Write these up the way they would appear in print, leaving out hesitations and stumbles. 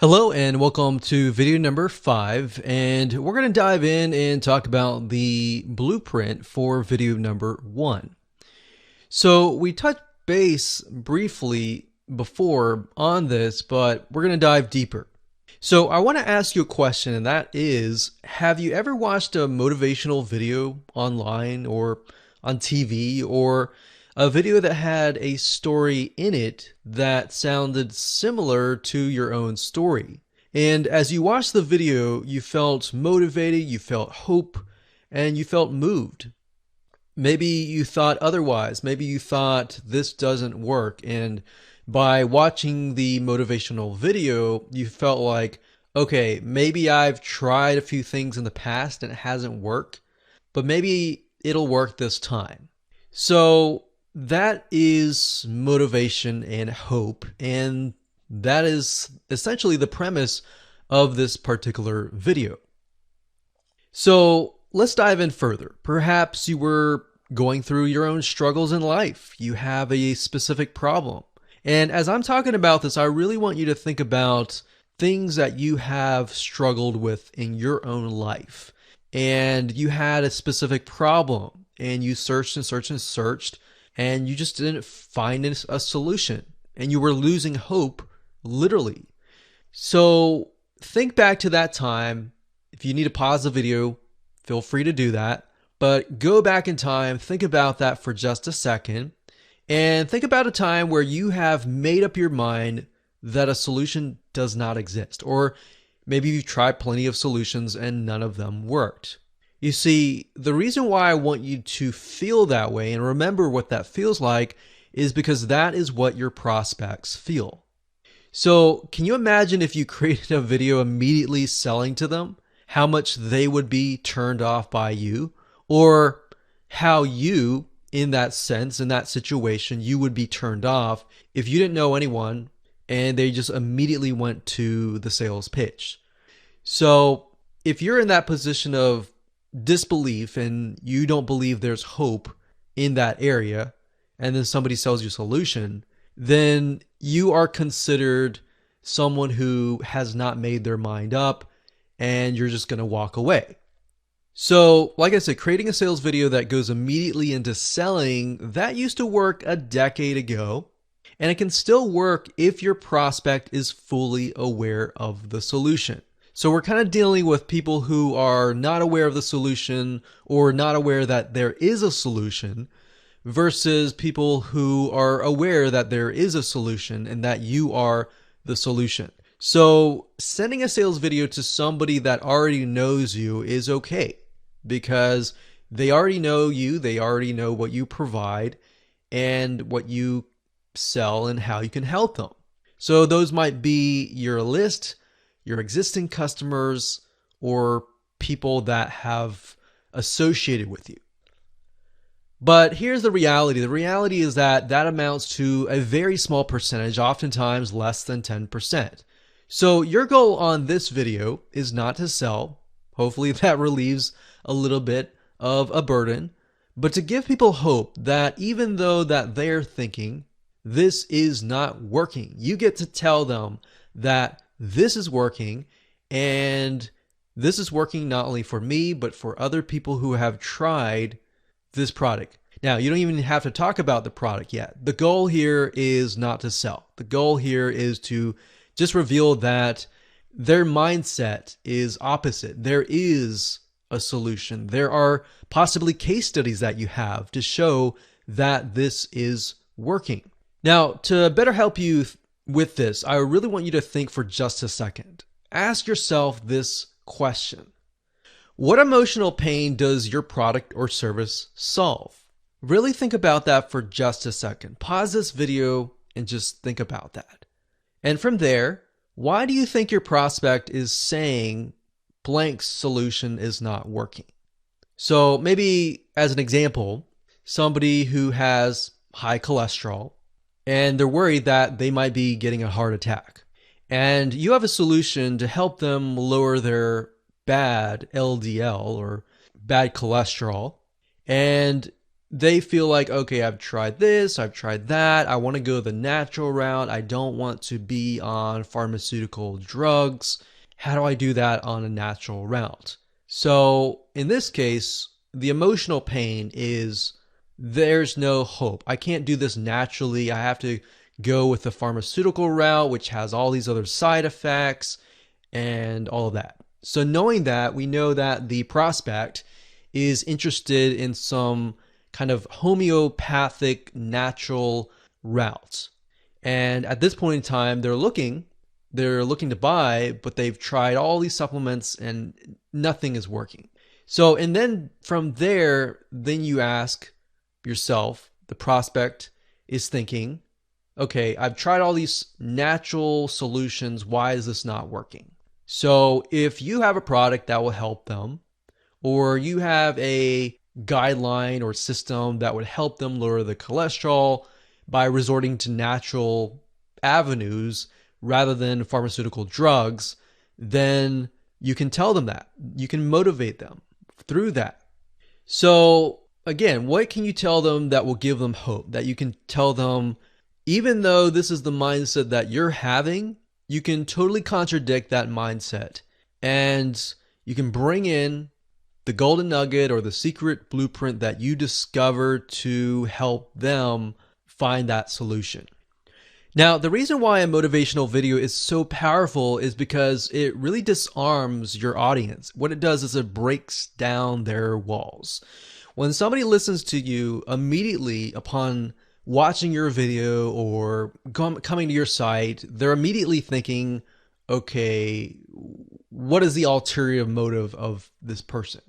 Hello and welcome to video number 5, and we're going to dive in and talk about the blueprint for video number 1. So we touched base briefly before on this, but we're going to dive deeper. So I want to ask you a question, and that is, have you ever watched a motivational video online or on TV, or a video that had a story in it that sounded similar to your own story? And as you watched the video, you felt motivated, you felt hope, and you felt moved. Maybe you thought otherwise. Maybe you thought this doesn't work. And by watching the motivational video, you felt like, okay, maybe I've tried a few things in the past and it hasn't worked, but maybe it'll work this time. So that is motivation and hope. And that is essentially the premise of this particular video. So let's dive in further. Perhaps you were going through your own struggles in life. You have a specific problem. And as I'm talking about this, I really want you to think about things that you have struggled with in your own life. And you had a specific problem and you searched and searched and searched, and you just didn't find a solution, and you were losing hope, literally. So think back to that time. If you need to pause the video, feel free to do that. But go back in time, think about that for just a second, and think about a time where you have made up your mind that a solution does not exist. Or maybe you've tried plenty of solutions and none of them worked. You see, the reason why I want you to feel that way and remember what that feels like is because that is what your prospects feel. So can you imagine if you created a video immediately selling to them, how much they would be turned off by you? Or how you, in that sense, in that situation, you would be turned off if you didn't know anyone and they just immediately went to the sales pitch. So if you're in that position of disbelief and you don't believe there's hope in that area, and then somebody sells you a solution, then you are considered someone who has not made their mind up, and you're just going to walk away. So, like I said, creating a sales video that goes immediately into selling, that used to work a decade ago, and it can still work if your prospect is fully aware of the solution. So we're kind of dealing with people who are not aware of the solution or not aware that there is a solution versus people who are aware that there is a solution and that you are the solution. So sending a sales video to somebody that already knows you is okay because they already know you, they already know what you provide and what you sell and how you can help them. So those might be your list, your existing customers, or people that have associated with you. But here's the reality. The reality is that amounts to a very small percentage, oftentimes less than 10%. So your goal on this video is not to sell. Hopefully that relieves a little bit of a burden, but to give people hope that even though that they're thinking this is not working, you get to tell them that this is working, and this is working not only for me, but for other people who have tried this product. Now, you don't even have to talk about the product yet. The goal here is not to sell. The goal here is to just reveal that their mindset is opposite. There is a solution. There are possibly case studies that you have to show that this is working. Now, to better help you with this, I really want you to think for just a second. Ask yourself this question. What emotional pain does your product or service solve? Really think about that for just a second. Pause this video and just think about that. And from there, why do you think your prospect is saying blank solution is not working? So maybe as an example, somebody who has high cholesterol, and they're worried that they might be getting a heart attack. And you have a solution to help them lower their bad LDL or bad cholesterol. And they feel like, okay, I've tried this, I've tried that. I want to go the natural route. I don't want to be on pharmaceutical drugs. How do I do that on a natural route? So in this case, the emotional pain is there's no hope. I can't do this naturally. I have to go with the pharmaceutical route, which has all these other side effects and all of that. So knowing that, we know that the prospect is interested in some kind of homeopathic natural route. And at this point in time, they're looking to buy, but they've tried all these supplements and nothing is working. So, and then from there, then you ask yourself, the prospect is thinking, okay, I've tried all these natural solutions. Why is this not working? So if you have a product that will help them, or you have a guideline or system that would help them lower the cholesterol by resorting to natural avenues rather than pharmaceutical drugs, then you can tell them that. You can motivate them through that. So, again, what can you tell them that will give them hope? That you can tell them, even though this is the mindset that you're having, you can totally contradict that mindset. And you can bring in the golden nugget or the secret blueprint that you discovered to help them find that solution. Now, the reason why a motivational video is so powerful is because it really disarms your audience. What it does is it breaks down their walls. When somebody listens to you immediately upon watching your video or coming to your site, they're immediately thinking, okay, what is the ulterior motive of this person?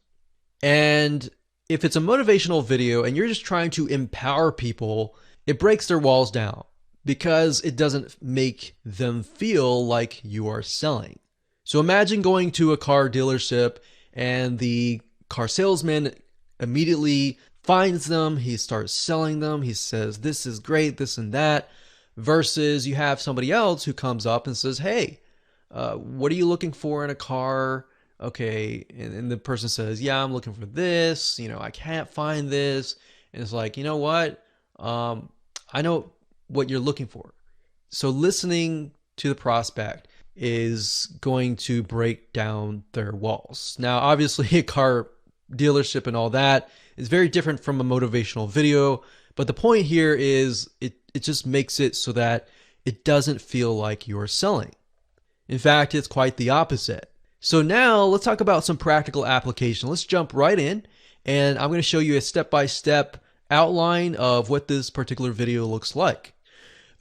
And if it's a motivational video and you're just trying to empower people, it breaks their walls down because it doesn't make them feel like you are selling. So imagine going to a car dealership and the car salesman immediately finds them, he starts selling them, he says, this is great, this and that, versus you have somebody else who comes up and says, hey, what are you looking for in a car? Okay, and the person says, yeah, I'm looking for this, I can't find this. And it's like, you know what? I know what you're looking for. So listening to the prospect is going to break down their walls. Now, obviously, a car dealership and all that is very different from a motivational video, but the point here is it just makes it so that it doesn't feel like you're selling. In fact, it's quite the opposite. So now let's talk about some practical application. Let's jump right in, and I'm going to show you a step-by-step outline of what this particular video looks like.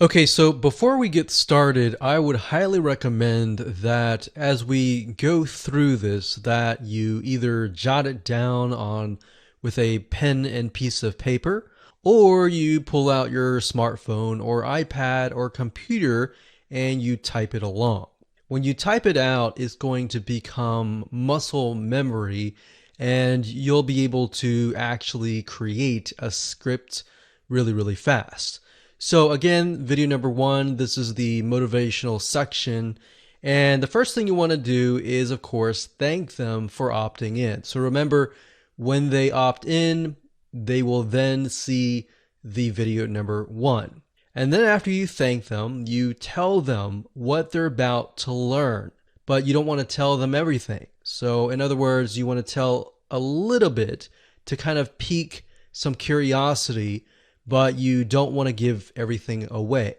Okay, so before we get started, I would highly recommend that as we go through this, that you either jot it down on with a pen and piece of paper, or you pull out your smartphone or iPad or computer and you type it along. When you type it out, it's going to become muscle memory and you'll be able to actually create a script really, really fast. So again, video number 1, this is the motivational section. And the first thing you want to do is, of course, thank them for opting in. So remember, when they opt in, they will then see the video number 1. And then after you thank them, you tell them what they're about to learn, but you don't want to tell them everything. So in other words, you want to tell a little bit to kind of pique some curiosity, but you don't want to give everything away,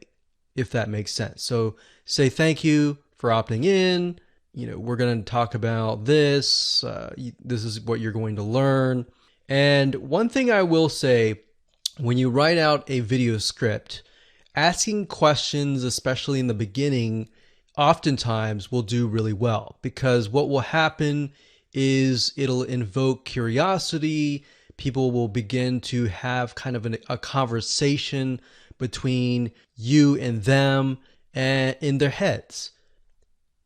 if that makes sense. So say thank you for opting in. We're going to talk about this. This is what you're going to learn. And one thing I will say, when you write out a video script, asking questions, especially in the beginning, oftentimes will do really well, because what will happen is it'll invoke curiosity. People will begin to have kind of a conversation between you and them and in their heads.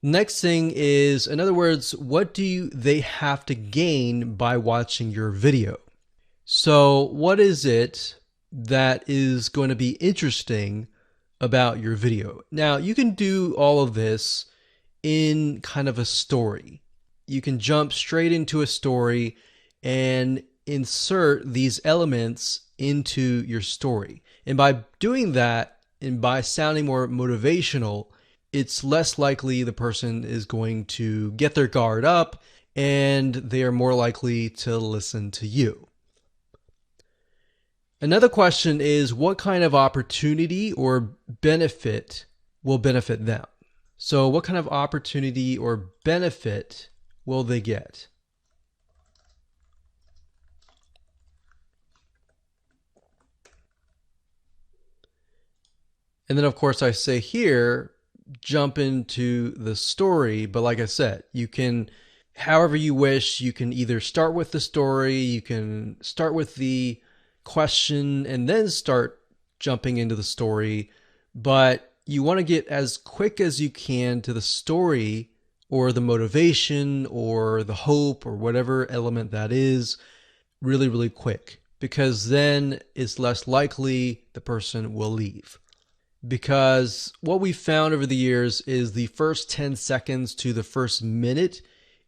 Next thing is, in other words, what do they have to gain by watching your video? So what is it that is going to be interesting about your video? Now, you can do all of this in kind of a story. You can jump straight into a story and insert these elements into your story. And by doing that, and by sounding more motivational, it's less likely the person is going to get their guard up and they are more likely to listen to you. Another question is, what kind of opportunity or benefit will benefit them? So what kind of opportunity or benefit will they get? And then, of course, I say here, jump into the story. But like I said, you can, however you wish, you can either start with the story, you can start with the question, and then start jumping into the story. But you want to get as quick as you can to the story or the motivation or the hope or whatever element that is really, really quick, because then it's less likely the person will leave. Because what we found over the years is the first 10 seconds to the first minute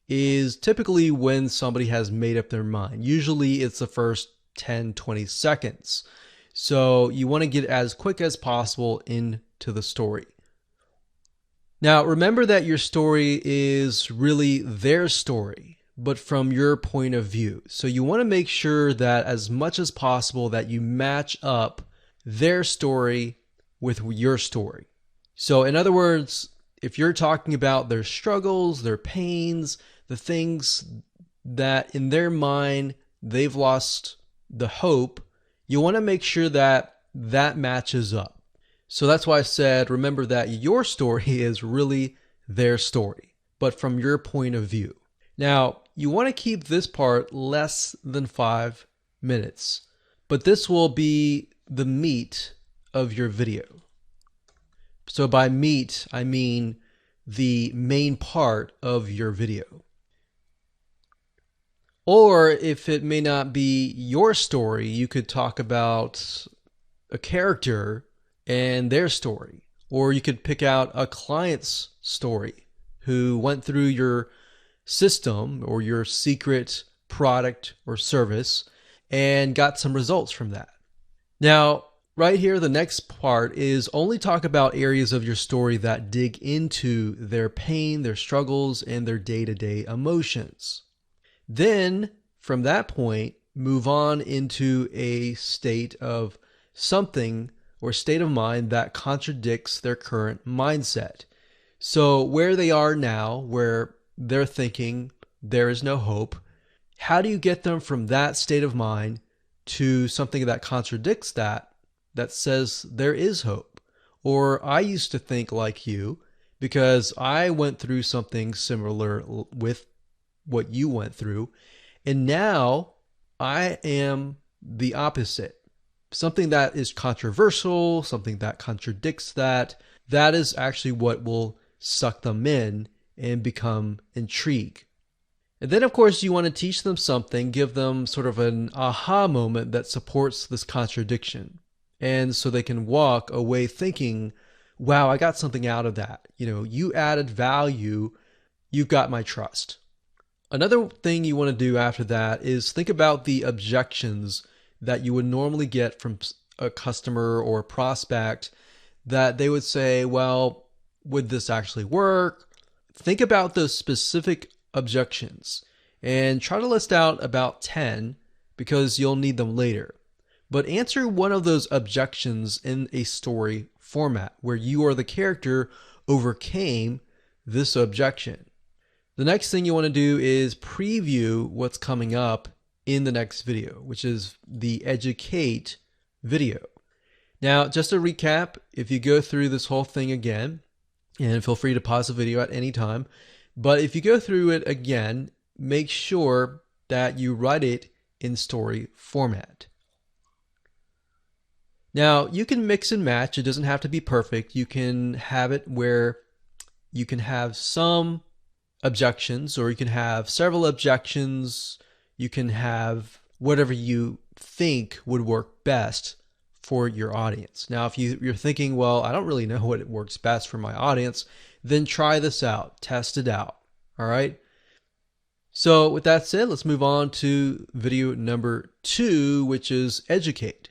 is typically when somebody has made up their mind. Usually it's the first 10, 20 seconds. So you want to get as quick as possible into the story. Now, remember that your story is really their story, but from your point of view. So you want to make sure that as much as possible that you match up their story with your story. So in other words, if you're talking about their struggles, their pains, the things that in their mind they've lost the hope, you want to make sure that that matches up. So that's why I said, remember that your story is really their story, but from your point of view. Now, you want to keep this part less than 5 minutes, but this will be the meat of your video. So by meat, I mean the main part of your video. Or if it may not be your story, you could talk about a character and their story. Or you could pick out a client's story who went through your system or your secret product or service and got some results from that. Now, right here, the next part is only talk about areas of your story that dig into their pain, their struggles, and their day-to-day emotions. Then, from that point, move on into a state of something or state of mind that contradicts their current mindset. So where they are now, where they're thinking there is no hope, how do you get them from that state of mind to something that contradicts that says there is hope? Or I used to think like you because I went through something similar with what you went through, and now I am the opposite. Something that is controversial, something that contradicts that is actually what will suck them in and become intrigued. And then, of course, you want to teach them something, give them sort of an aha moment that supports this contradiction. And so they can walk away thinking, wow, I got something out of that. You added value. You've got my trust. Another thing you want to do after that is think about the objections that you would normally get from a customer or a prospect that they would say, well, would this actually work? Think about those specific objections and try to list out about 10 because you'll need them later. But answer one of those objections in a story format where you or the character overcame this objection. The next thing you want to do is preview what's coming up in the next video, which is the educate video. Now, just to recap, if you go through this whole thing again, and feel free to pause the video at any time, but if you go through it again, make sure that you write it in story format. Now, you can mix and match. It doesn't have to be perfect. You can have it where you can have some objections, or you can have several objections. You can have whatever you think would work best for your audience. Now, if you're thinking, well, I don't really know what works best for my audience, then try this out, test it out. All right. So with that said, let's move on to video number 2, which is educate.